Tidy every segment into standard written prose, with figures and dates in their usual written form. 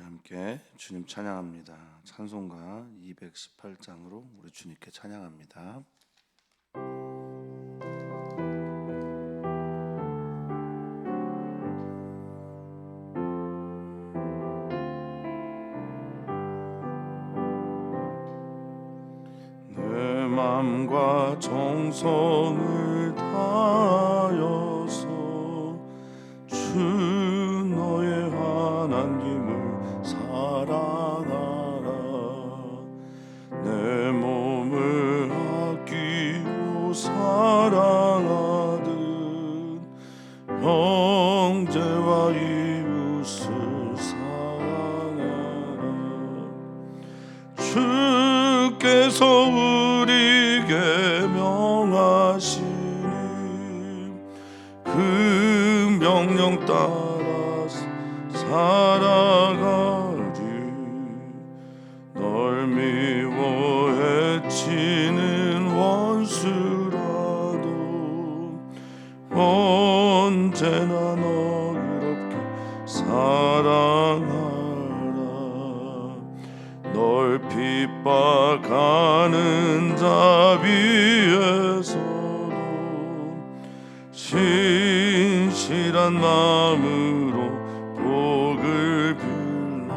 함께 주님 찬양합니다. 찬송가 218장으로 우리 주님께 찬양합니다. 내 맘과 정성을 다하여서 주 너의 하나님을 사랑하라. 내 몸을 아끼고 사랑하듯 형제와 이웃을 사랑하라. 주께서 우리에게 명하시니 그 명령 따라서 살아가리. 널 미워 해치는 원수라도 언제나 너그럽게 사랑하라. 널 핍박하는 자 위에서도 신실한 마음으로 복을 빌라.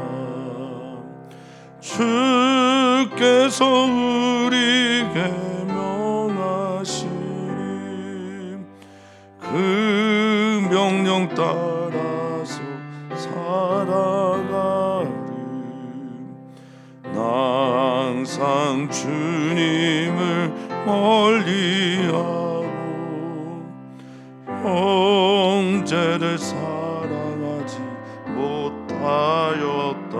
주께서 우리에게 명하시니 그 명령 따라서 살아가리. 나 항상 주님을 멀리하고 형제를 사랑하지 못하였다.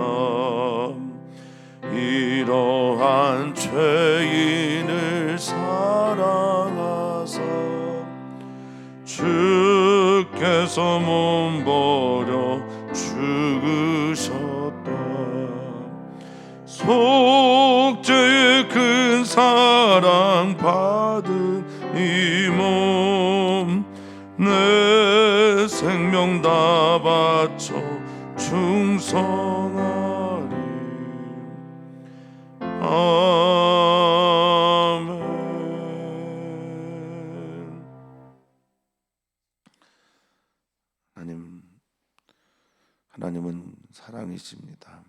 이러한 죄인을 사랑하사 주께서 몸버려 죽으셨다. 속죄의 큰 사랑 받은 이 몸 내 생명 다 바쳐 충성하리. 아멘. 하나님은 사랑이십니다.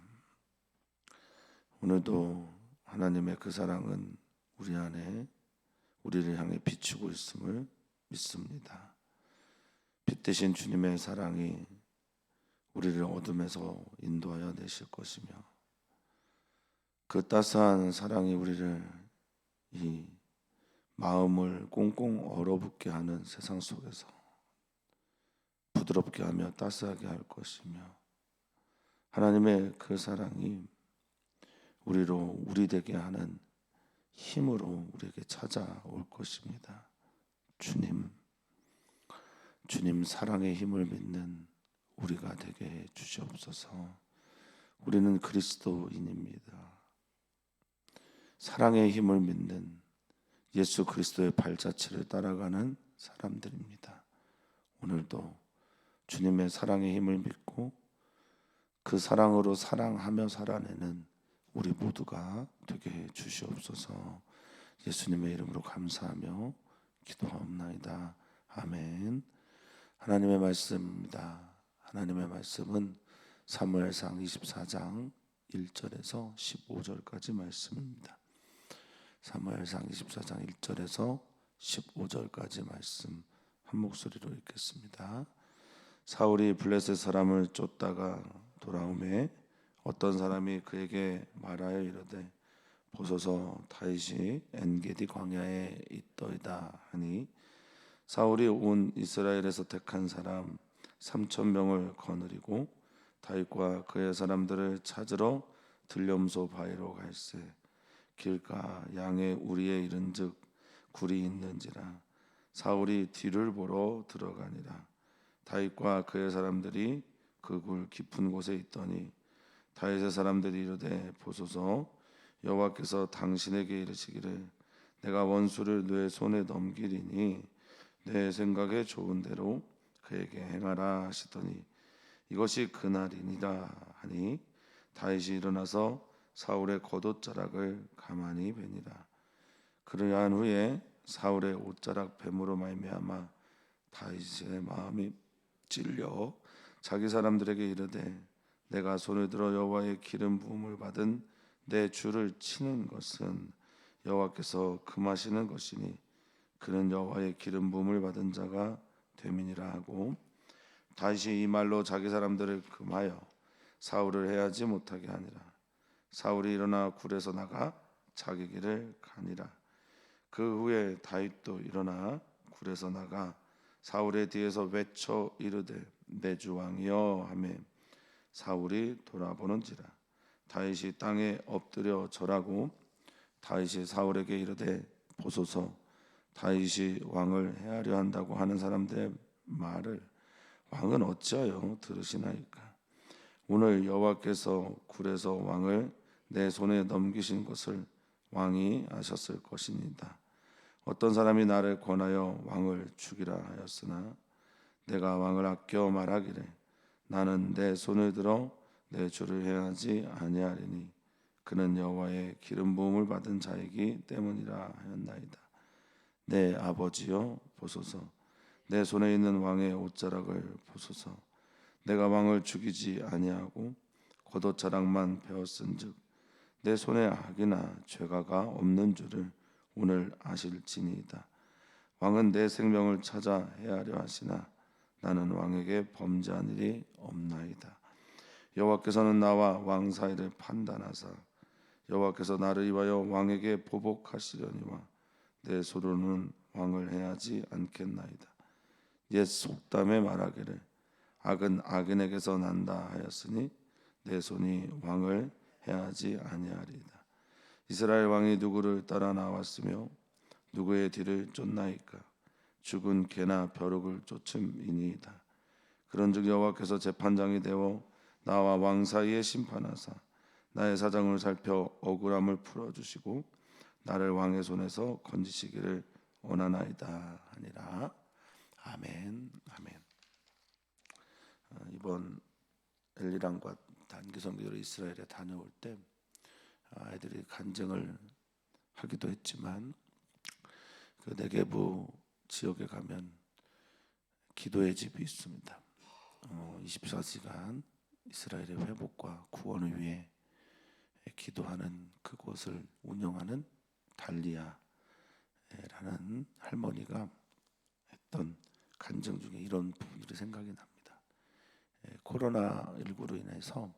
오늘도 하나님의 그 사랑은 우리 안에 우리를 향해 비추고 있음을 믿습니다. 빛 대신 주님의 사랑이 우리를 어둠에서 인도하여 내실 것이며 그 따스한 사랑이 우리를 이 마음을 꽁꽁 얼어붙게 하는 세상 속에서 부드럽게 하며 따스하게 할 것이며 하나님의 그 사랑이 우리로 우리 되게 하는 힘으로 우리에게 찾아올 것입니다. 주님 사랑의 힘을 믿는 우리가 되게 해 주시옵소서. 우리는 그리스도인입니다. 사랑의 힘을 믿는 예수 그리스도의 발자취를 따라가는 사람들입니다. 오늘도 주님의 사랑의 힘을 믿고 그 사랑으로 사랑하며 살아내는 우리 모두가 되게 해 주시옵소서. 예수님의 이름으로 감사하며 기도하옵나이다. 아멘. 하나님의 말씀입니다. 하나님의 말씀은 사무엘상 24장 1절에서 15절까지 말씀입니다. 사무엘상 24장 1절에서 15절까지 말씀 한 목소리로 읽겠습니다. 사울이 블레셋 사람을 쫓다가 돌아오매 어떤 사람이 그에게 말하여 이르되 보소서 다윗이 엔게디 광야에 있더이다 하니 사울이 온 이스라엘에서 택한 사람 3,000명을 거느리고 다윗과 그의 사람들을 찾으러 들염소 바위로 갈새 길가 양의 우리에 이른즉 굴이 있는지라. 사울이 뒤를 보러 들어가니라. 다윗과 그의 사람들이 그 굴 깊은 곳에 있더니 다윗의 사람들이 이르되 보소서 여호와께서 당신에게 이르시기를 내가 원수를 내 손에 넘기리니 내 생각에 좋은 대로 그에게 행하라 하시더니 이것이 그날이니라 하니 다윗이 일어나서 사울의 겉옷자락을 가만히 베니라. 그러한 후에 사울의 옷자락 뱀으로 말미암아 다윗의 마음이 찔려 자기 사람들에게 이르되 내가 손을 들어 여호와의 기름 부음을 받은 내 주를 치는 것은 여호와께서 금하시는 것이니 그는 여호와의 기름 부음을 받은 자가 됨이니라 하고 다윗이 이 말로 자기 사람들을 금하여 사울을 해하지 못하게 하니라. 사울이 일어나 굴에서 나가 자기 길을 가니라. 그 후에 다윗도 일어나 굴에서 나가 사울의 뒤에서 외쳐 이르되 내 주 왕이여 하매 사울이 돌아보는지라. 다윗이 땅에 엎드려 절하고 다윗이 사울에게 이르되 보소서 다윗이 왕을 해하려 한다고 하는 사람들의 말을 왕은 어찌하여 들으시나이까. 오늘 여호와께서 굴에서 왕을 내 손에 넘기신 것을 왕이 아셨을 것입니다. 어떤 사람이 나를 권하여 왕을 죽이라 하였으나 내가 왕을 아껴 말하기를 나는 내 손을 들어 내 주를 해하지 아니하리니 그는 여호와의 기름 부음을 받은 자이기 때문이라 하였나이다. 내 아버지여 보소서 내 손에 있는 왕의 옷자락을 보소서. 내가 왕을 죽이지 아니하고 겉옷자락만 베었은즉 내 손에 악이나 죄가가 없는 줄을 오늘 아실지니이다. 왕은 내 생명을 찾아 해하려 하시나 나는 왕에게 범죄한 일이 없나이다. 여호와께서는 나와 왕 사이를 판단하사 여호와께서 나를 위하여 왕에게 보복하시려니와 내 손으로는 왕을 해하지 않겠나이다. 옛 속담에 말하기를 악은 악인에게서 난다 하였으니 내 손이 왕을 해하지 아니하리이다. 이스라엘 왕이 누구를 따라 나왔으며 누구의 뒤를 쫓나이까. 죽은 개나 벼룩을 쫓음이니이다. 그런즉 여호와께서 재판장이 되어 나와 왕 사이에 심판하사 나의 사정을 살펴 억울함을 풀어주시고 나를 왕의 손에서 건지시기를 원하나이다 하니라. 아멘. 아멘. 이번 엘리람과 단기 선교로 이스라엘에 다녀올 때 아이들이 간증을 하기도 했지만 그 네게부 지역에 가면 기도의 집이 있습니다. 24시간 이스라엘의 회복과 구원을 위해 기도하는 그곳을 운영하는 달리아라는 할머니가 했던 간증 중에 이런 부분들이 생각이 납니다. 코로나19로 인해서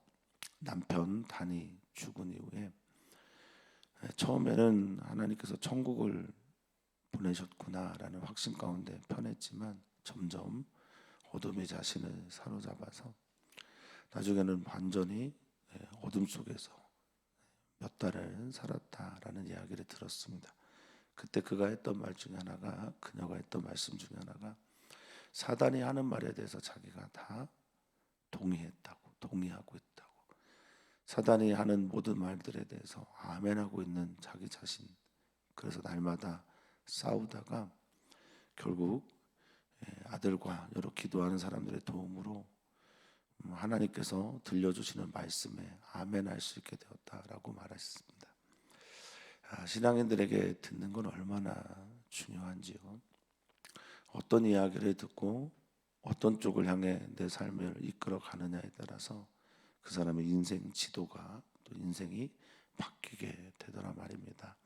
남편 단이 죽은 이후에 처음에는 하나님께서 천국을 보내셨구나라는 확신 가운데 편했지만 점점 어둠의 자신을 사로잡아서 나중에는 완전히 어둠 속에서 몇 달을 살았다라는 이야기를 들었습니다. 그때 그가 했던 말 중에 하나가, 그녀가 했던 말씀 중에 하나가 사단이 하는 말에 대해서 자기가 다 동의하고 있다고. 사단이 하는 모든 말들에 대해서 아멘하고 있는 자기 자신. 그래서 날마다 싸우다가 결국 아들과 여러 기도하는 사람들의 도움으로 하나님께서 들려주시는 말씀에 아멘할 수 있게 되었다라고 말했습니다. 신앙인들에게 듣는 건 얼마나 중요한지요. 어떤 이야기를 듣고 어떤 쪽을 향해 내 삶을 이끌어 가느냐에 따라서 그 사람의 인생 지도가 또 인생이 바뀌게 되더라 말입니다.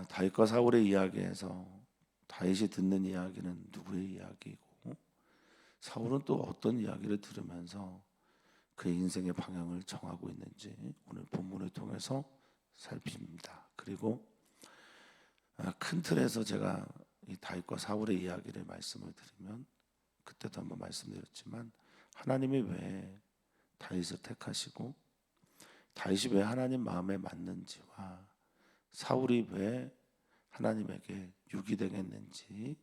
다윗과 사울의 이야기에서 다윗이 듣는 이야기는 누구의 이야기이고 사울은 또 어떤 이야기를 들으면서 그의 인생의 방향을 정하고 있는지 오늘 본문을 통해서 살핍니다. 그리고 큰 틀에서 제가 이 다윗과 사울의 이야기를 말씀을 드리면 그때도 한번 말씀드렸지만 하나님이 왜 다윗을 택하시고 다윗이 왜 하나님 마음에 맞는지와 사울이 왜 하나님에게 유기되겠는지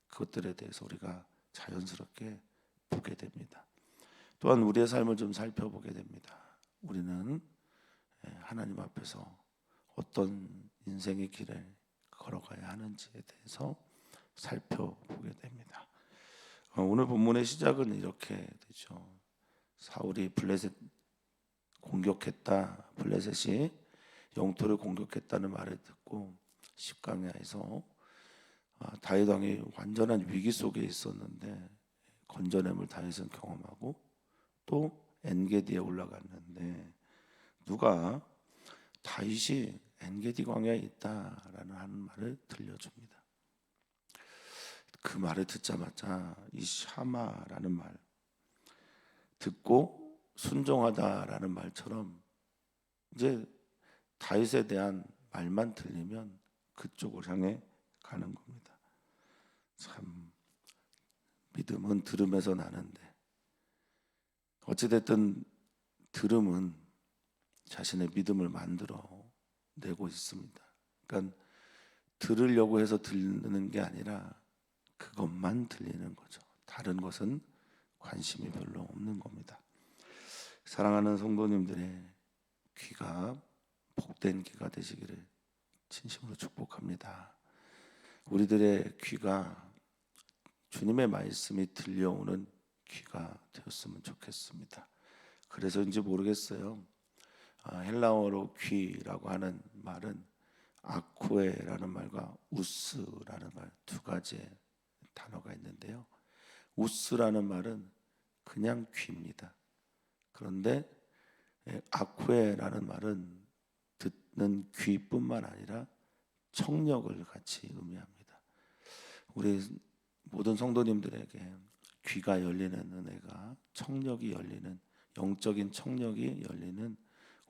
그것들에 대해서 우리가 자연스럽게 보게 됩니다. 또한 우리의 삶을 좀 살펴보게 됩니다. 우리는 하나님 앞에서 어떤 인생의 길을 걸어가야 하는지에 대해서 살펴보게 됩니다. 오늘 본문의 시작은 이렇게 되죠. 사울이 블레셋 공격했다. 블레셋이 영토를 공격했다는 말을 듣고 십강야에서 다윗 왕이 완전한 위기 속에 있었는데 건져냄을 다윗은 경험하고 또 엔게디에 올라갔는데 누가 다윗이 엔게디 광야에 있다라는 하는 말을 들려줍니다. 그 말을 듣자마자 이 샤마라는 말, 듣고 순종하다라는 말처럼 이제 다윗에 대한 말만 들리면 그쪽을 향해 가는 겁니다. 참 믿음은 들음에서 나는데 어찌됐든 들음은 자신의 믿음을 만들어 내고 있습니다. 그러니까 들으려고 해서 듣는 게 아니라 그것만 들리는 거죠. 다른 것은 관심이 별로 없는 겁니다. 사랑하는 성도님들의 귀가 복된 귀가 되시기를 진심으로 축복합니다. 우리들의 귀가 주님의 말씀이 들려오는 귀가 되었으면 좋겠습니다. 그래서인지 모르겠어요. 헬라어로 귀라고 하는 말은 아쿠에라는 말과 우스라는 말 두 가지의 단어가 있는데요. 우스라는 말은 그냥 귀입니다. 그런데 아쿠에라는 말은 듣는 귀뿐만 아니라 청력을 같이 의미합니다. 우리 모든 성도님들에게 귀가 열리는 은혜가 청력이 열리는 영적인 청력이 열리는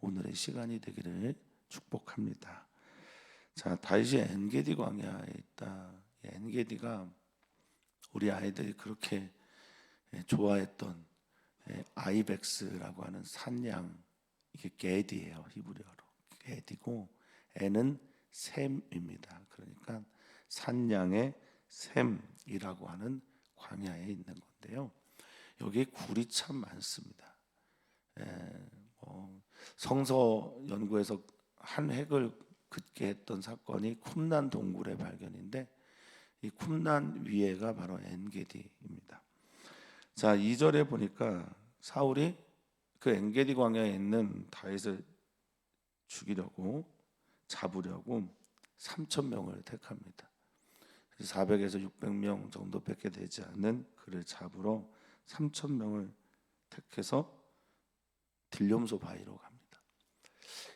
오늘의 시간이 되기를 축복합니다. 자, 다윗이 엔게디 광야에 있다. 엔게디가 우리 아이들이 그렇게 좋아했던 아이벡스라고 하는 산양, 이게 게디예요. 히브리어로 게디고 에는 샘입니다. 그러니까 산양의 샘이라고 하는 광야에 있는 건데요. 여기 굴이 참 많습니다. 성서 연구에서 한 획을 긋게 했던 사건이 쿰난 동굴의 발견인데 이 쿰난 위에가 바로 엔게디입니다. 자, 2절에 보니까 사울이 그 엔게디 광야에 있는 다윗을 죽이려고 잡으려고 3,000명을 택합니다. 400에서 600명 정도밖에 되지 않는 그를 잡으러 3,000명을 택해서 딜렴소 바위로 갑니다.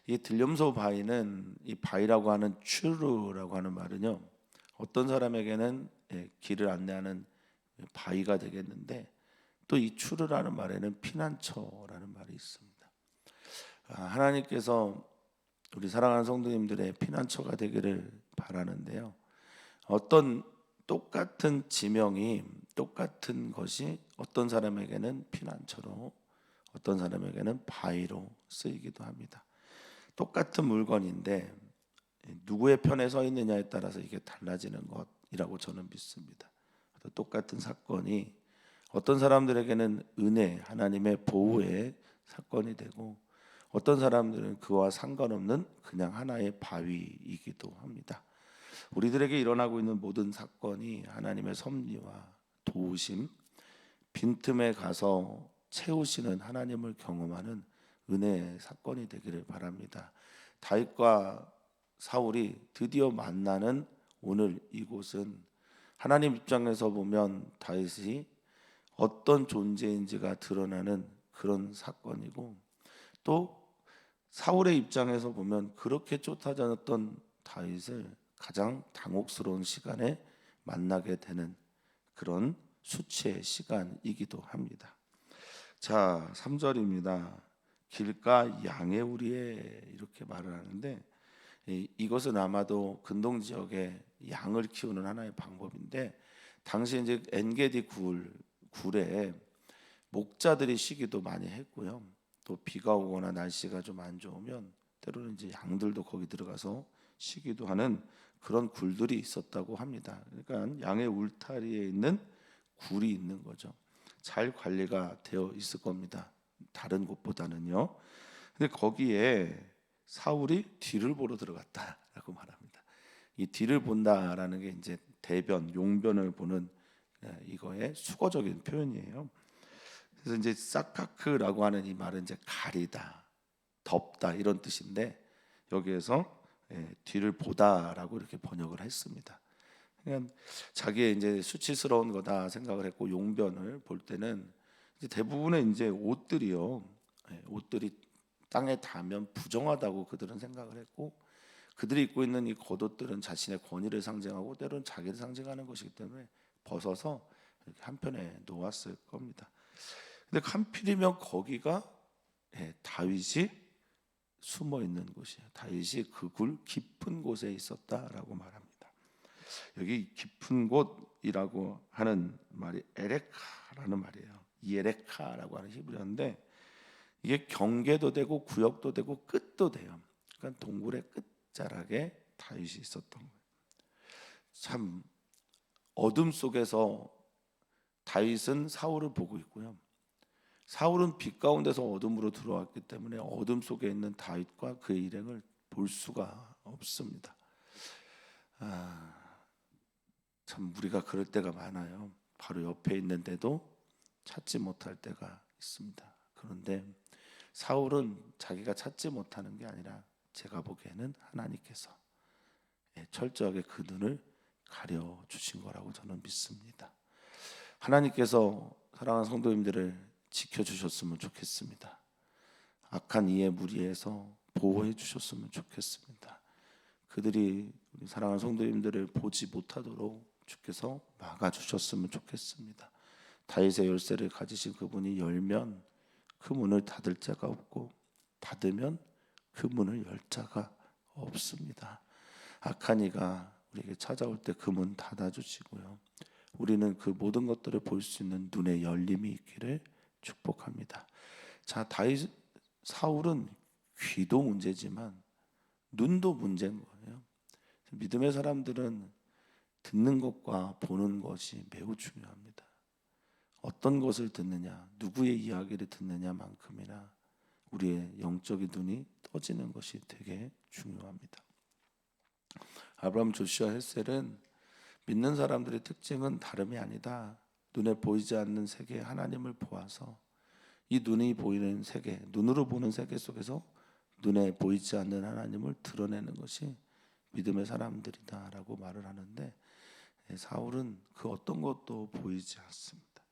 이 딜렴소 바위는 이 바위라고 하는 추르라고 하는 말은요, 어떤 사람에게는 길을 안내하는 바위가 되겠는데 또 이 추르라는 말에는 피난처라는 말이 있습니다. 하나님께서 우리 사랑하는 성도님들의 피난처가 되기를 바라는데요. 어떤 똑같은 지명이 똑같은 것이 어떤 사람에게는 피난처로 어떤 사람에게는 바위로 쓰이기도 합니다. 똑같은 물건인데 누구의 편에 서 있느냐에 따라서 이게 달라지는 것이라고 저는 믿습니다. 똑같은 사건이 어떤 사람들에게는 은혜, 하나님의 보호의 사건이 되고 어떤 사람들은 그와 상관없는 그냥 하나의 바위이기도 합니다. 우리들에게 일어나고 있는 모든 사건이 하나님의 섭리와 도우심, 빈틈에 가서 채우시는 하나님을 경험하는 은혜의 사건이 되기를 바랍니다. 다윗과 사울이 드디어 만나는 오늘 이곳은 하나님 입장에서 보면 다윗이 어떤 존재인지가 드러나는 그런 사건이고 또 사울의 입장에서 보면 그렇게 쫓아다녔던 다윗을 가장 당혹스러운 시간에 만나게 되는 그런 수치의 시간이기도 합니다. 자, 3절입니다. 길가 양의 우리에 이렇게 말을 하는데 이것은 아마도 근동 지역의 양을 키우는 하나의 방법인데 당시 이제 엔게디 굴에 목자들이 쉬기도 많이 했고요. 또 비가 오거나 날씨가 좀 안 좋으면 때로는 이제 양들도 거기 들어가서 쉬기도 하는 그런 굴들이 있었다고 합니다. 그러니까 양의 울타리에 있는 굴이 있는 거죠. 잘 관리가 되어 있을 겁니다. 다른 곳보다는요. 근데 거기에 사울이 뒤를 보러 들어갔다라고 말합니다. 이 뒤를 본다라는 게 이제 대변, 용변을 보는 이거의 수거적인 표현이에요. 그래서 이제 사카크라고 하는 이 말은 이제 가리다, 덮다 이런 뜻인데 여기에서 뒤를 보다라고 이렇게 번역을 했습니다. 그냥 자기의 이제 수치스러운 거다 생각을 했고 용변을 볼 때는 이제 대부분의 이제 옷들이요, 옷들이 땅에 닿으면 부정하다고 그들은 생각을 했고 그들이 입고 있는 이 겉옷들은 자신의 권위를 상징하고 때로는 자기를 상징하는 것이기 때문에 벗어서 이렇게 한편에 놓았을 겁니다. 근데 한필이면 거기가 다윗이 숨어 있는 곳이에요. 다윗이 그 굴 깊은 곳에 있었다라고 말합니다. 여기 깊은 곳이라고 하는 말이 에레카라는 말이에요. 이에레카라고 하는 히브리어인데 이게 경계도 되고 구역도 되고 끝도 돼요. 그러니까 동굴의 끝자락에 다윗이 있었던 거예요. 참 어둠 속에서 다윗은 사울을 보고 있고요. 사울은 빛 가운데서 어둠으로 들어왔기 때문에 어둠 속에 있는 다윗과 그의 일행을 볼 수가 없습니다. 참 우리가 그럴 때가 많아요. 바로 옆에 있는데도 찾지 못할 때가 있습니다. 그런데 사울은 자기가 찾지 못하는 게 아니라 제가 보기에는 하나님께서 철저하게 그 눈을 가려주신 거라고 저는 믿습니다. 하나님께서 사랑하는 성도님들을 지켜주셨으면 좋겠습니다. 악한 이의 무리에서 보호해 주셨으면 좋겠습니다. 그들이 우리 사랑하는 성도님들을 보지 못하도록 주께서 막아주셨으면 좋겠습니다. 다윗의 열쇠를 가지신 그분이 열면 그 문을 닫을 자가 없고 닫으면 그 문을 열 자가 없습니다. 악한 이가 우리에게 찾아올 때 그 문 닫아주시고요. 우리는 그 모든 것들을 볼 수 있는 눈의 열림이 있기를 축복합니다. 자, 사울은 귀도 문제지만 눈도 문제인 거예요. 믿음의 사람들은 듣는 것과 보는 것이 매우 중요합니다. 어떤 것을 듣느냐, 누구의 이야기를 듣느냐만큼이나 우리의 영적인 눈이 떠지는 것이 되게 중요합니다. 아브라함 조슈아 헬셀은 믿는 사람들의 특징은 다름이 아니다. 눈에 보이지 않는 세계에 하나님을 보아서 이 눈이 보이는 세계, 눈으로 보는 세계 속에서 눈에 보이지 않는 하나님을 드러내는 것이 믿음의 사람들이다라고 말을 하는데 사울은 그 어떤 것도 보이지 않습니다.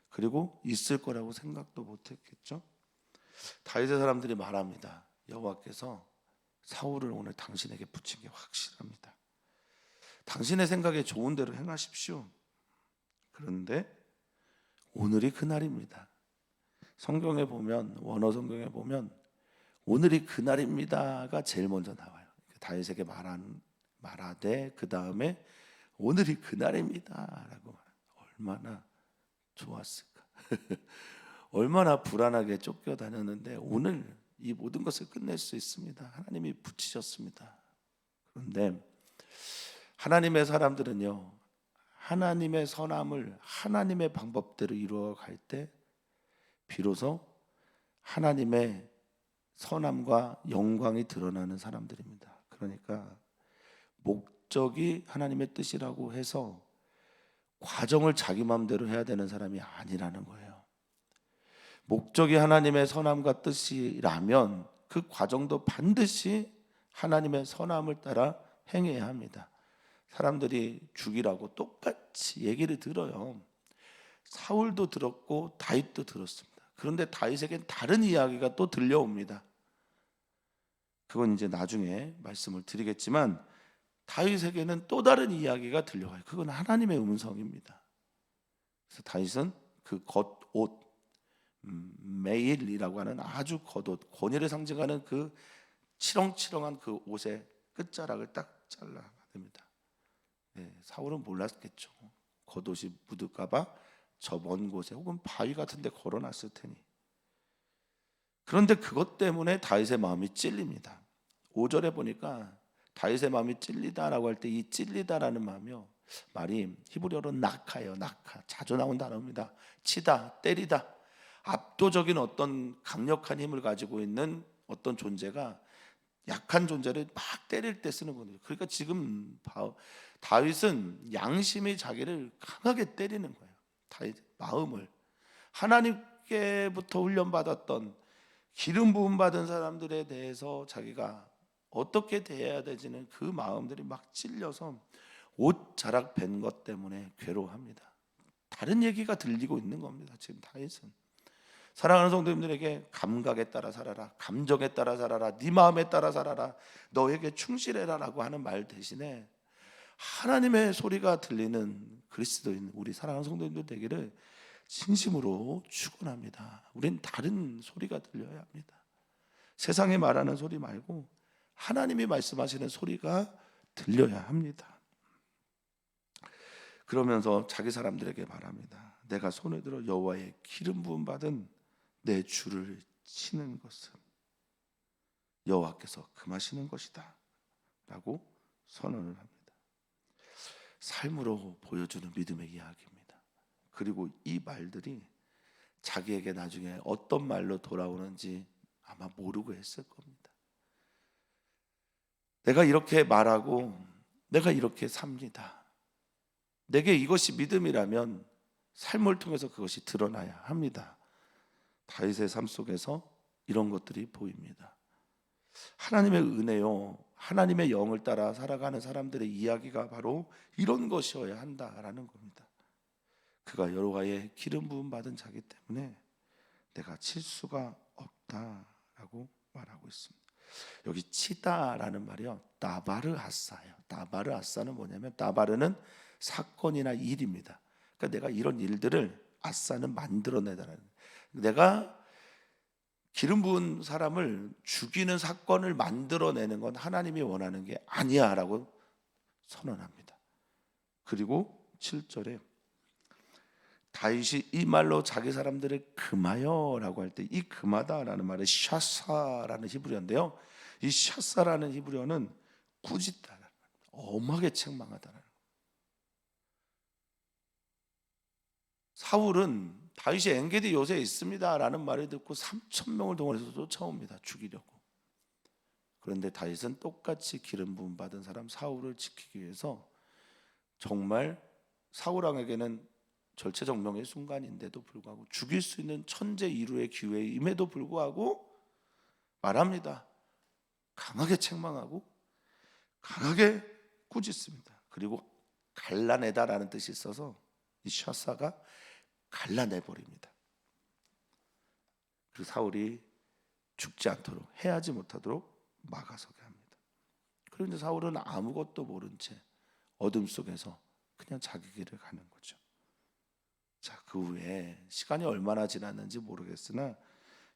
그리고 있을 거라고 생각도 못했겠죠. 다윗의 사람들이 말합니다. 여호와께서 사울을 오늘 당신에게 붙인 게 확실합니다. 당신의 생각에 좋은 대로 행하십시오. 그런데 오늘이 그날입니다. 성경에 보면 원어 성경에 보면 오늘이 그날입니다가 제일 먼저 나와요. 다윗에게 말하되 그 다음에 오늘이 그날입니다라고 말해요. 얼마나 좋았을까. 얼마나 불안하게 쫓겨다녔는데 오늘 이 모든 것을 끝낼 수 있습니다. 하나님이 붙이셨습니다. 그런데 하나님의 사람들은요, 하나님의 선함을 하나님의 방법대로 이루어갈 때 비로소 하나님의 선함과 영광이 드러나는 사람들입니다. 그러니까 목적이 하나님의 뜻이라고 해서 과정을 자기 마음대로 해야 되는 사람이 아니라는 거예요. 목적이 하나님의 선함과 뜻이라면 그 과정도 반드시 하나님의 선함을 따라 행해야 합니다. 사람들이 죽이라고 똑같이 얘기를 들어요. 사울도 들었고 다윗도 들었습니다. 그런데 다윗에겐 다른 이야기가 또 들려옵니다. 그건 이제 나중에 말씀을 드리겠지만 다윗에게는 또 다른 이야기가 들려와요. 그건 하나님의 음성입니다. 그래서 다윗은 그 겉옷 메일이라고 하는 아주 겉옷, 권위를 상징하는 그 치렁치렁한 그 옷의 끝자락을 딱 잘라냅니다. 사울은 몰랐겠죠. 겉옷이 묻을까봐 저 먼 곳에 혹은 바위 같은 데 걸어놨을 테니. 그런데 그것 때문에 다윗의 마음이 찔립니다. 5절에 보니까 다윗의 마음이 찔리다라고 할 때 이 찔리다라는 마음이요, 말이 히브리어로 낙하예요. 낙하, 자주 나온 단어입니다. 치다, 때리다. 압도적인 어떤 강력한 힘을 가지고 있는 어떤 존재가 약한 존재를 막 때릴 때 쓰는 거예요. 그러니까 지금 다윗은 양심이 자기를 강하게 때리는 거예요. 다윗 마음을 하나님께부터 훈련받았던 기름 부음 받은 사람들에 대해서 자기가 어떻게 대해야 되지는 그 마음들이 막 찔려서 옷 자락 밴 것 때문에 괴로워합니다. 다른 얘기가 들리고 있는 겁니다. 지금 다윗은 사랑하는 성도님들에게 감각에 따라 살아라, 감정에 따라 살아라, 네 마음에 따라 살아라, 너에게 충실해라라고 하는 말 대신에 하나님의 소리가 들리는 그리스도인 우리 사랑하는 성도님들 되기를 진심으로 축원합니다. 우린 다른 소리가 들려야 합니다. 세상이 말하는 소리 말고 하나님이 말씀하시는 소리가 들려야 합니다. 그러면서 자기 사람들에게 말합니다. 내가 손을 들어 여호와의 기름 부음 받은 내 주를 치는 것은 여호와께서 금하시는 것이다 라고 선언을 합니다. 삶으로 보여주는 믿음의 이야기입니다. 그리고 이 말들이 자기에게 나중에 어떤 말로 돌아오는지 아마 모르고 했을 겁니다. 내가 이렇게 말하고 내가 이렇게 삽니다. 내게 이것이 믿음이라면 삶을 통해서 그것이 드러나야 합니다. 다윗의 삶 속에서 이런 것들이 보입니다. 하나님의 은혜요, 하나님의 영을 따라 살아가는 사람들의 이야기가 바로 이런 것이어야 한다라는 겁니다. 그가 여호와의 기름 부음 받은 자기 때문에 내가 칠 수가 없다라고 말하고 있습니다. 여기 치다라는 말이요, 다바르 아싸예요. 다바르 아싸는 뭐냐면 다바르는 사건이나 일입니다. 그러니까 내가 이런 일들을 아싸는 만들어내다라는, 내가 기름 부은 사람을 죽이는 사건을 만들어내는 건 하나님이 원하는 게 아니야라고 선언합니다. 그리고 7절에 다윗이 이 말로 자기 사람들을 금하여라고 할 때 이 금하다라는 말은 샤사라는 히브리어인데요, 이 샤사라는 히브리어는 꾸짖다, 엄하게 책망하다라는. 사울은 다윗이 엔게디 요새에 있습니다라는 말을 듣고 3,000명을 동원해서 쫓아옵니다. 죽이려고. 그런데 다윗은 똑같이 기름 부음 받은 사람 사울을 지키기 위해서 정말 사울 왕에게는 절체절명의 순간인데도 불구하고 죽일 수 있는 천재 이루의 기회임에도 불구하고 말합니다. 강하게 책망하고 강하게 꾸짖습니다. 그리고 갈라내다라는 뜻이 있어서 이 샤사가 갈라내버립니다. 그리고 사울이 죽지 않도록, 해하지 못하도록 막아서게 합니다. 그런데 사울은 아무것도 모른 채 어둠 속에서 그냥 자기 길을 가는 거죠. 자, 그 후에 시간이 얼마나 지났는지 모르겠으나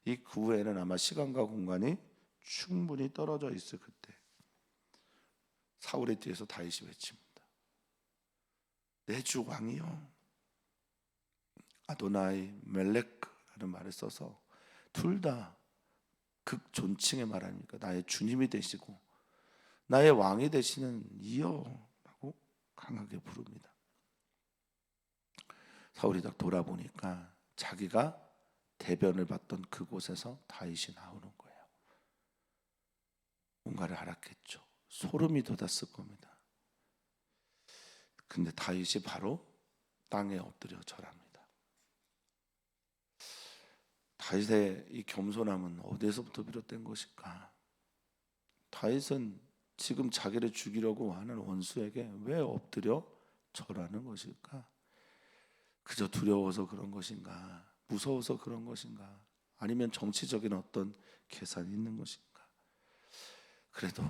이 그 후에는 아마 시간과 공간이 충분히 떨어져 있을 그때 사울의 뒤에서 다윗이 외칩니다. 내 주 왕이요, 아도나이 멜렉라는 말을 써서 둘 다 극존칭의 말 아닙니까? 나의 주님이 되시고 나의 왕이 되시는 이여라고 강하게 부릅니다. 사울이 딱 돌아보니까 자기가 대변을 받던 그곳에서 다윗이 나오는 거예요. 뭔가를 알았겠죠. 소름이 돋았을 겁니다. 근데 다윗이 바로 땅에 엎드려 절합니다. 다윗의 이 겸손함은 어디서부터 비롯된 것일까? 다윗은 지금 자기를 죽이려고 하는 원수에게 왜 엎드려 절하는 것일까? 그저 두려워서 그런 것인가? 무서워서 그런 것인가? 아니면 정치적인 어떤 계산이 있는 것인가? 그래도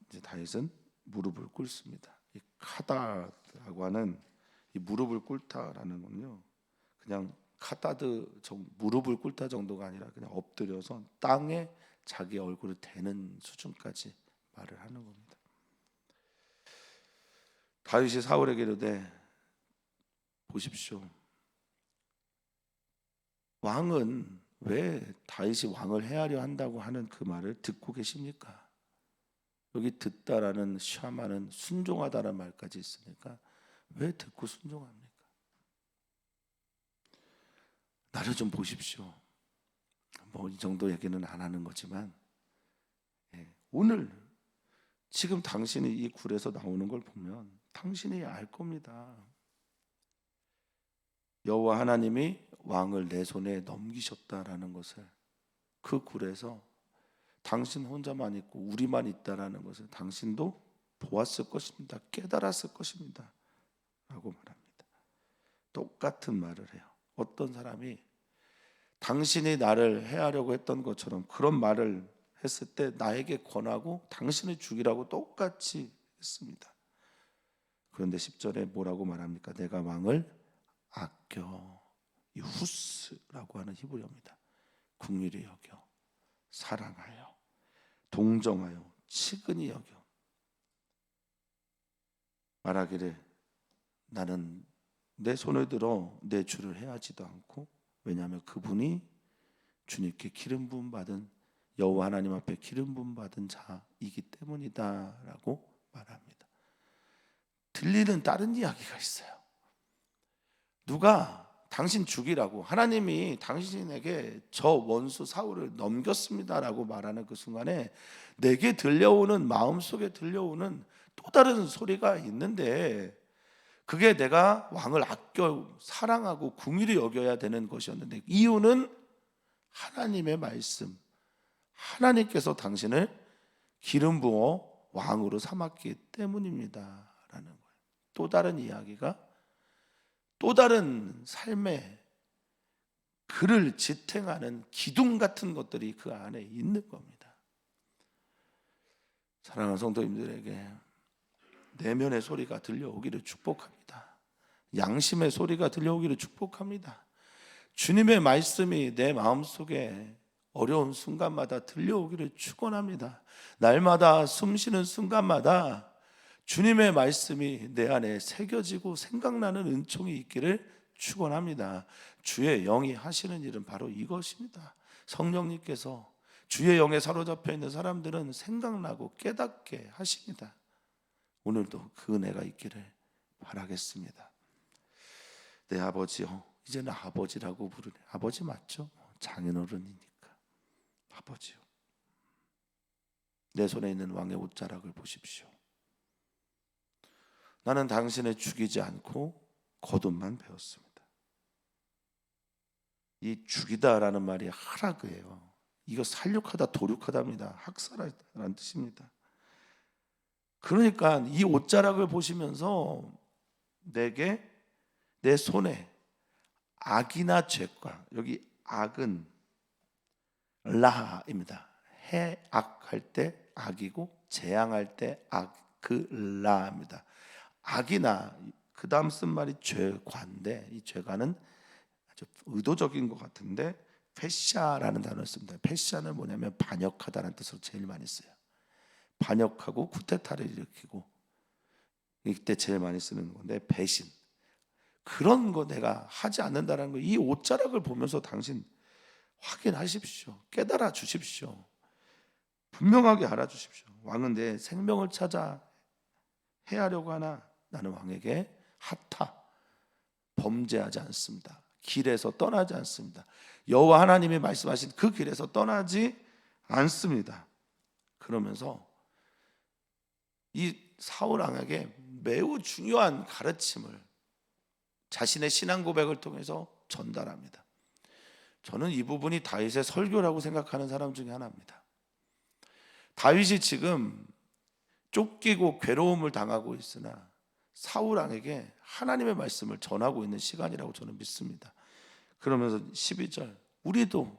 이제 다윗은 무릎을 꿇습니다. 이 카다라고 하는 이 무릎을 꿇다라는 건요, 그냥 카다드 무릎을 꿇다 정도가 아니라 그냥 엎드려서 땅에 자기 얼굴을 대는 수준까지 말을 하는 겁니다. 다윗이 사울에게 이르되 보십시오, 왕은 왜 다윗이 왕을 해하려 한다고 하는 그 말을 듣고 계십니까? 여기 듣다라는 샤마는 순종하다라는 말까지 있으니까 왜 듣고 순종합니까? 나를 좀 보십시오. 뭐 이 정도 얘기는 안 하는 거지만, 오늘 지금 당신이 이 굴에서 나오는 걸 보면 당신이 알 겁니다. 여호와 하나님이 왕을 내 손에 넘기셨다라는 것을 그 굴에서 당신 혼자만 있고 우리만 있다라는 것을 당신도 보았을 것입니다. 깨달았을 것입니다. 라고 말합니다. 똑같은 말을 해요. 어떤 사람이 당신이 나를 해하려고 했던 것처럼 그런 말을 했을 때 나에게 권하고 당신을 죽이라고 똑같이 했습니다. 그런데 10절에 뭐라고 말합니까? 내가 왕을 아껴, 이 후스라고 하는 히브리어입니다. 긍휼히 여겨, 사랑하여, 동정하여, 치근히 여겨. 말하기를 나는 내 손을 들어 내 주를 해하지도 않고, 왜냐하면 그분이 주님께 기름 부음 받은 여호와 하나님 앞에 기름 부음 받은 자이기 때문이다라고 말합니다. 들리는 다른 이야기가 있어요. 누가 당신 죽이라고, 하나님이 당신에게 저 원수 사울을 넘겼습니다라고 말하는 그 순간에 내게 들려오는, 마음속에 들려오는 또 다른 소리가 있는데, 그게 내가 왕을 아껴 사랑하고 긍휼히 여겨야 되는 것이었는데, 이유는 하나님의 말씀, 하나님께서 당신을 기름 부어 왕으로 삼았기 때문입니다 라는 거예요. 또 다른 이야기가, 또 다른 삶의 그를 지탱하는 기둥 같은 것들이 그 안에 있는 겁니다. 사랑하는 성도님들에게 내면의 소리가 들려오기를 축복합니다. 양심의 소리가 들려오기를 축복합니다. 주님의 말씀이 내 마음속에 어려운 순간마다 들려오기를 축원합니다. 날마다 숨쉬는 순간마다 주님의 말씀이 내 안에 새겨지고 생각나는 은총이 있기를 축원합니다. 주의 영이 하시는 일은 바로 이것입니다. 성령님께서 주의 영에 사로잡혀 있는 사람들은 생각나고 깨닫게 하십니다. 오늘도 그 은혜가 있기를 바라겠습니다. 내 아버지요, 이제는 아버지라고 부르네. 아버지 맞죠? 장인어른이니까 아버지요. 내 손에 있는 왕의 옷자락을 보십시오. 나는 당신을 죽이지 않고 거듭만 배웠습니다. 이 죽이다라는 말이 하라그예요. 이거 살육하다, 도륙하다입니다. 학살하다라는 뜻입니다. 그러니까 이 옷자락을 보시면서 내게, 내 손에 악이나 죄과, 여기 악은 라입니다. 해악할 때 악이고 재앙할 때 악, 그 라입니다. 악이나, 그 다음 쓴 말이 죄과인데, 이 죄과는 아주 의도적인 것 같은데 페샤라는 단어를 씁니다. 페샤는 뭐냐면 반역하다는 뜻으로 제일 많이 써요. 반역하고 쿠데타를 일으키고, 이때 제일 많이 쓰는 건데, 배신, 그런 거 내가 하지 않는다는 거, 이 옷자락을 보면서 당신 확인하십시오. 깨달아 주십시오. 분명하게 알아주십시오. 왕은 내 생명을 찾아 해하려고 하나 나는 왕에게 하타, 범죄하지 않습니다. 길에서 떠나지 않습니다. 여호와 하나님이 말씀하신 그 길에서 떠나지 않습니다. 그러면서 이 사울 왕에게 매우 중요한 가르침을 자신의 신앙 고백을 통해서 전달합니다. 저는 이 부분이 다윗의 설교라고 생각하는 사람 중에 하나입니다. 다윗이 지금 쫓기고 괴로움을 당하고 있으나 사울 왕에게 하나님의 말씀을 전하고 있는 시간이라고 저는 믿습니다. 그러면서 12절, 우리도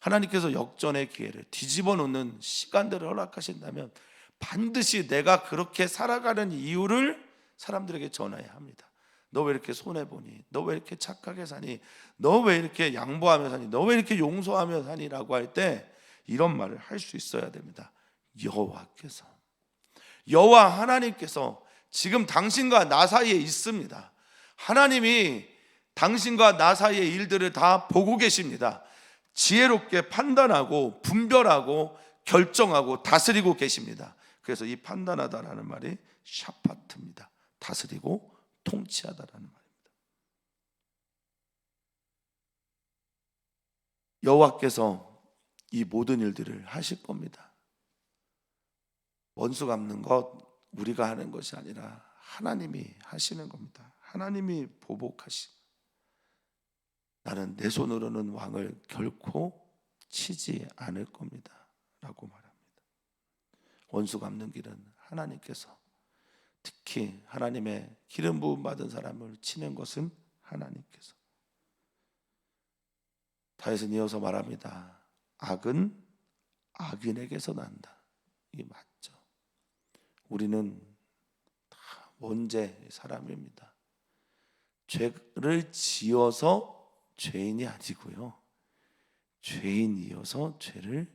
하나님께서 역전의 기회를 뒤집어 놓는 시간들을 허락하신다면 반드시 내가 그렇게 살아가는 이유를 사람들에게 전해야 합니다. 너 왜 이렇게 손해보니? 너 왜 이렇게 착하게 사니? 너 왜 이렇게 양보하며 사니? 너 왜 이렇게 용서하며 사니? 라고 할 때 이런 말을 할 수 있어야 됩니다. 여호와께서, 여호와 하나님께서 지금 당신과 나 사이에 있습니다. 하나님이 당신과 나 사이의 일들을 다 보고 계십니다. 지혜롭게 판단하고 분별하고 결정하고 다스리고 계십니다. 그래서 이 판단하다라는 말이 샤파트입니다. 다스리고 통치하다라는 말입니다. 여호와께서 이 모든 일들을 하실 겁니다. 원수 갚는 것 우리가 하는 것이 아니라 하나님이 하시는 겁니다. 하나님이 보복하시. 나는 내 손으로는 왕을 결코 치지 않을 겁니다 라고 말합니다. 원수 갚는 길은 하나님께서, 특히 하나님의 기름 부음 받은 사람을 치는 것은 하나님께서. 다윗은 이어서 말합니다. 악은 악인에게서 난다. 이게 맞죠. 우리는 다 원죄 사람입니다. 죄를 지어서 죄인이 아니고요, 죄인이어서 죄를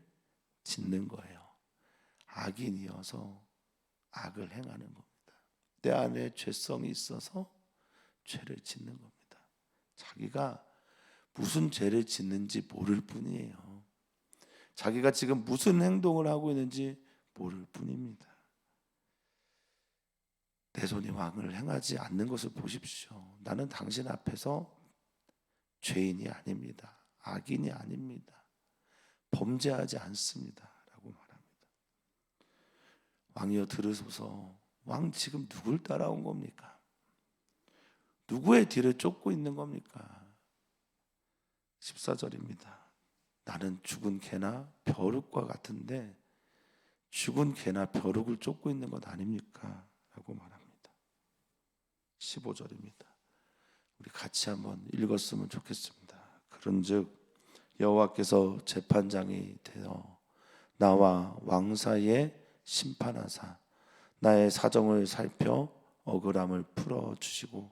짓는 거예요. 악인이어서 악을 행하는 겁니다. 내 안에 죄성이 있어서 죄를 짓는 겁니다. 자기가 무슨 죄를 짓는지 모를 뿐이에요. 자기가 지금 무슨 행동을 하고 있는지 모를 뿐입니다. 내 손이 왕을 행하지 않는 것을 보십시오. 나는 당신 앞에서 죄인이 아닙니다. 악인이 아닙니다. 범죄하지 않습니다 라고 말합니다. 왕이여 들으소서. 왕 지금 누굴 따라온 겁니까? 누구의 뒤를 쫓고 있는 겁니까? 14절입니다. 나는 죽은 개나 벼룩과 같은데 죽은 개나 벼룩을 쫓고 있는 것 아닙니까? 라고 말합니다. 15절입니다. 우리 같이 한번 읽었으면 좋겠습니다. 그런즉 여호와께서 재판장이 되어 나와 왕 사이에 심판하사 나의 사정을 살펴 억울함을 풀어주시고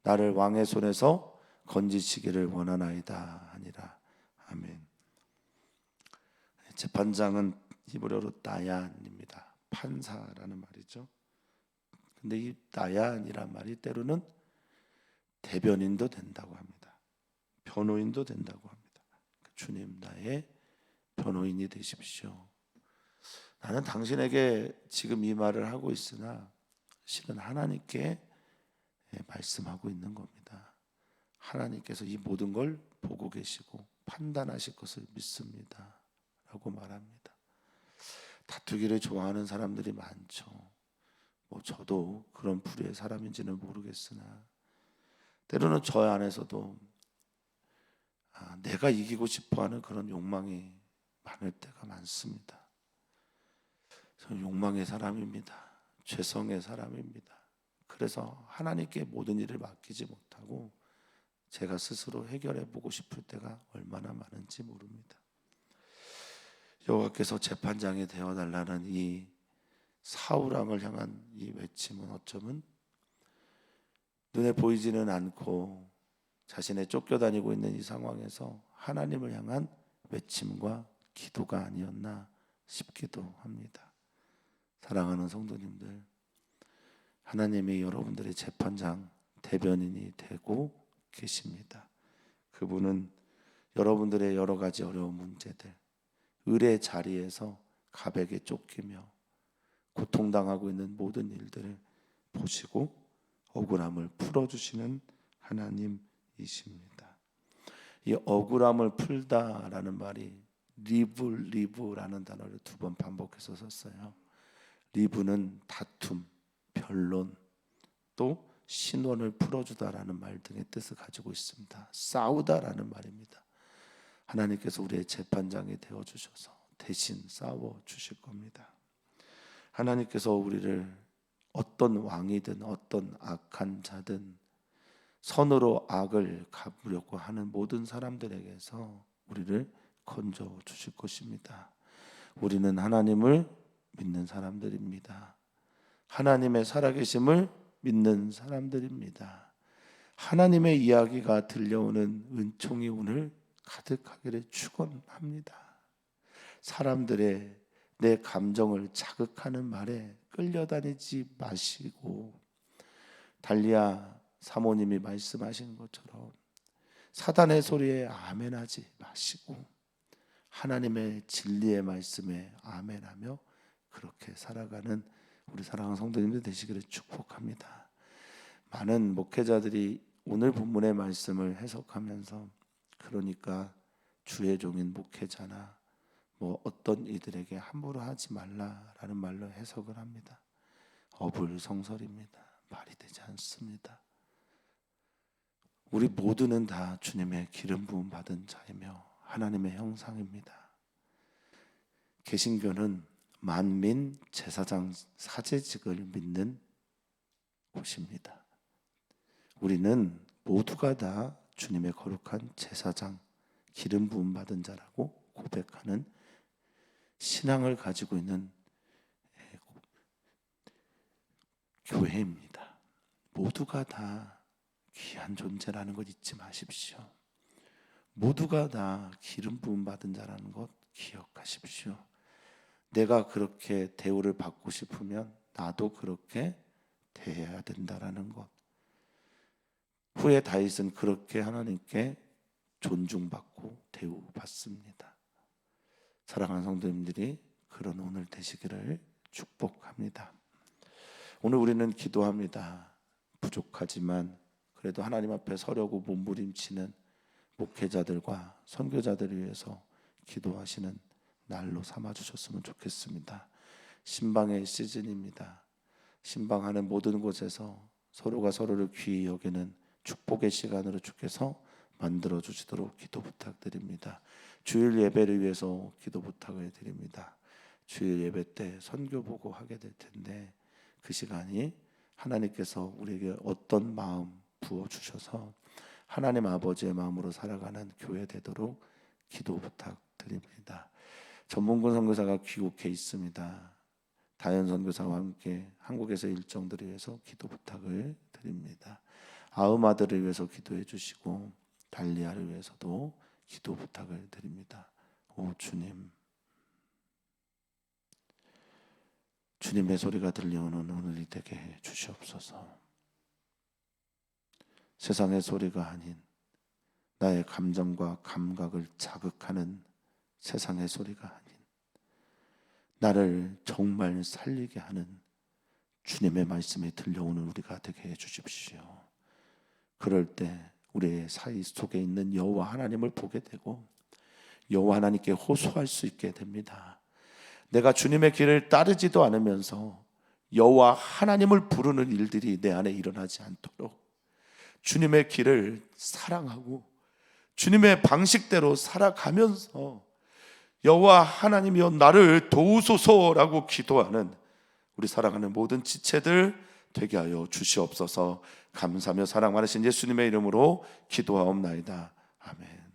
나를 왕의 손에서 건지시기를 원하나이다 하니라. 아멘. 재판장은 히브리어로 다얀입니다. 판사라는 말이죠. 근데 이 다얀이란 말이 때로는 대변인도 된다고 합니다. 변호인도 된다고 합니다. 주님, 나의 변호인이 되십시오. 나는 당신에게 지금 이 말을 하고 있으나 실은 하나님께 말씀하고 있는 겁니다. 하나님께서 이 모든 걸 보고 계시고 판단하실 것을 믿습니다 라고 말합니다. 다투기를 좋아하는 사람들이 많죠. 저도 그런 부류의 사람인지는 모르겠으나 때로는 저 안에서도 내가 이기고 싶어하는 그런 욕망이 많을 때가 많습니다. 저는 욕망의 사람입니다. 죄성의 사람입니다. 그래서 하나님께 모든 일을 맡기지 못하고 제가 스스로 해결해 보고 싶을 때가 얼마나 많은지 모릅니다. 여호와께서 재판장이 되어달라는 이 사울 왕을 향한 이 외침은 어쩌면 눈에 보이지는 않고 자신의 쫓겨다니고 있는 이 상황에서 하나님을 향한 외침과 기도가 아니었나 싶기도 합니다. 사랑하는 성도님들, 하나님이 여러분들의 재판장, 대변인이 되고 계십니다. 그분은 여러분들의 여러 가지 어려운 문제들, 을의 자리에서 갑에게 쫓기며 고통당하고 있는 모든 일들을 보시고 억울함을 풀어주시는 하나님이십니다. 이 억울함을 풀다라는 말이 리브라는 단어를 2번 반복해서 썼어요. 리브는 다툼, 변론, 또 신원을 풀어주다라는 말 등의 뜻을 가지고 있습니다. 싸우다라는 말입니다. 하나님께서 우리의 재판장이 되어주셔서 대신 싸워주실 겁니다. 하나님께서 우리를 어떤 왕이든 어떤 악한 자든 선으로 악을 갚으려고 하는 모든 사람들에게서 우리를 건져주실 것입니다. 우리는 하나님을 믿는 사람들입니다. 하나님의 살아계심을 믿는 사람들입니다. 하나님의 이야기가 들려오는 은총이 오늘 가득하기를 축원합니다. 사람들의 내 감정을 자극하는 말에 끌려다니지 마시고 달리야 사모님이 말씀하신 것처럼 사단의 소리에 아멘하지 마시고 하나님의 진리의 말씀에 아멘하며 그렇게 살아가는 우리 사랑하는 성도님들 되시기를 축복합니다. 많은 목회자들이 오늘 본문의 말씀을 해석하면서 그러니까 주의 종인 목회자나 어떤 이들에게 함부로 하지 말라라는 말로 해석을 합니다. 어불성설입니다. 말이 되지 않습니다. 우리 모두는 다 주님의 기름 부음 받은 자이며 하나님의 형상입니다. 개신교는 만민 제사장 사제직을 믿는 곳입니다. 우리는 모두가 다 주님의 거룩한 제사장, 기름 부음 받은 자라고 고백하는 신앙을 가지고 있는 교회입니다. 모두가 다 귀한 존재라는 것 잊지 마십시오. 모두가 다 기름 부음 받은 자라는 것 기억하십시오. 내가 그렇게 대우를 받고 싶으면 나도 그렇게 대해야 된다라는 것. 후에 다윗은 그렇게 하나님께 존중받고 대우받습니다. 사랑하는 성도님들이 그런 오늘 되시기를 축복합니다. 오늘 우리는 기도합니다. 부족하지만 그래도 하나님 앞에 서려고 몸부림치는 목회자들과 선교자들을 위해서 기도하시는 날로 삼아주셨으면 좋겠습니다. 신방의 시즌입니다. 신방하는 모든 곳에서 서로가 서로를 귀히 여기는 축복의 시간으로 주께서 만들어 주시도록 기도 부탁드립니다. 주일 예배를 위해서 기도 부탁을 드립니다. 주일 예배 때 선교 보고 하게 될 텐데 그 시간이 하나님께서 우리에게 어떤 마음 부어주셔서 하나님 아버지의 마음으로 살아가는 교회 되도록 기도 부탁드립니다. 전문군 선교사가 귀국해 있습니다. 다현 선교사와 함께 한국에서 일정들을 위해서 기도 부탁을 드립니다. 아음아들을 위해서 기도해 주시고 달리아를 위해서도 기도 부탁을 드립니다. 오 주님, 주님의 소리가 들려오는 오늘이 되게 해 주시옵소서. 세상의 소리가 아닌 나의 감정과 감각을 자극하는 세상의 소리가 아닌 나를 정말 살리게 하는 주님의 말씀이 들려오는 우리가 되게 해주십시오. 그럴 때 우리의 사이 속에 있는 여호와 하나님을 보게 되고 여호와 하나님께 호소할 수 있게 됩니다. 내가 주님의 길을 따르지도 않으면서 여호와 하나님을 부르는 일들이 내 안에 일어나지 않도록 주님의 길을 사랑하고 주님의 방식대로 살아가면서 여호와 하나님이여 나를 도우소서라고 기도하는 우리 사랑하는 모든 지체들 되게 하여 주시옵소서. 감사하며 사랑 많으신 예수님의 이름으로 기도하옵나이다. 아멘.